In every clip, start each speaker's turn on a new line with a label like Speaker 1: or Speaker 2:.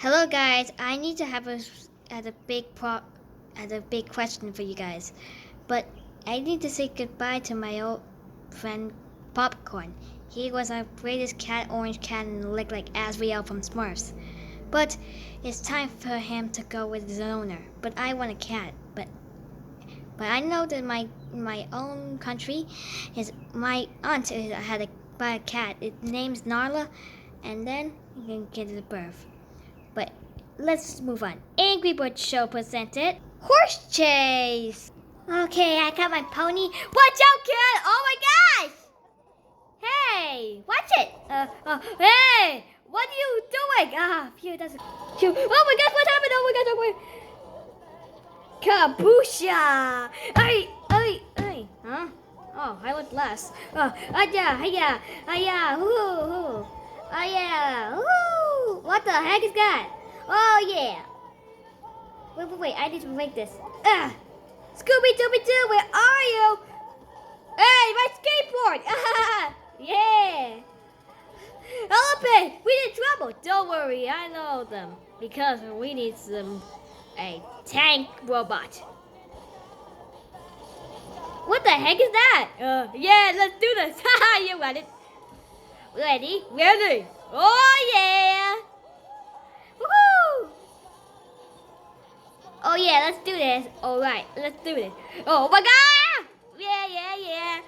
Speaker 1: Hello guys, I need to have a big question for you guys. But I need to say goodbye to my old friend Popcorn. He was our greatest cat, orange cat, and looked like Azrael from Smurfs. But it's time for him to go with his owner. But I want a cat. But I know that my own country is my aunt had buy a cat. Its name's Narla, and then you can get it a birth. But let's move on. Angry Bird Show presented Horse Chase. Okay, I got my pony. Watch out, kid! Oh my gosh! Hey, watch it! Hey! What are you doing? Phew, that's phew. Oh my gosh, what happened? Oh my gosh, Kabusha! Hey! Huh? Oh, I was last. Hiya, hoo. Oh yeah, woo! What the heck is that? Oh yeah! Wait, I need to make this. Scooby-Dooby-Doo, where are you? Hey, my skateboard! Yeah! Elephant, we in trouble. Don't worry, I know them. Because we need a tank robot. What the heck is that? Yeah, let's do this. Haha, you got it. Ready? Oh yeah! Woohoo! Oh yeah, let's do this. Alright, let's do this. Oh my god! Yeah.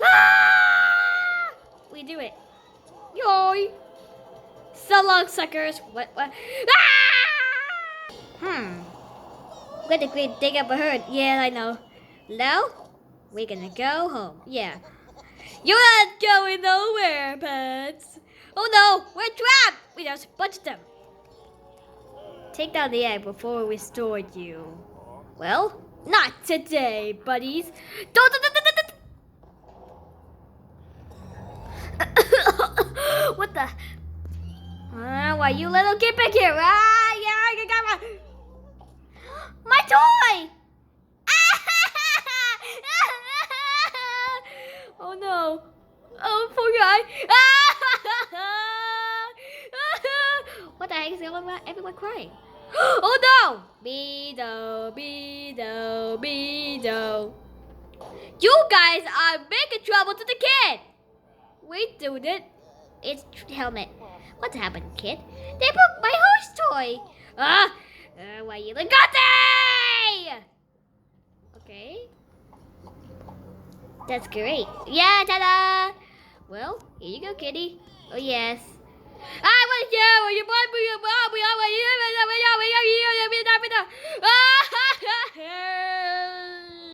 Speaker 1: Ah! We do it. Yoy! So long, suckers. What? Ah! We're gonna dig up a herd. Yeah, I know. Now, we're gonna go home. Yeah. You're not going nowhere, pets. Oh no, we're trapped. We just punched them. Take down the egg before we restore you. Well, not today, buddies. What the? Why you little get back here? Yeah, I got my toy. Oh no. Oh, poor guy. What the heck is everyone crying? Oh no! Beedo. You guys are making trouble to the kid. Wait, dude, it's helmet. What happened, kid? They broke my horse toy. Why you got it? Okay. That's great. Yeah, ta-da! Well, here you go, kitty. Oh yes. I want you. You bought me a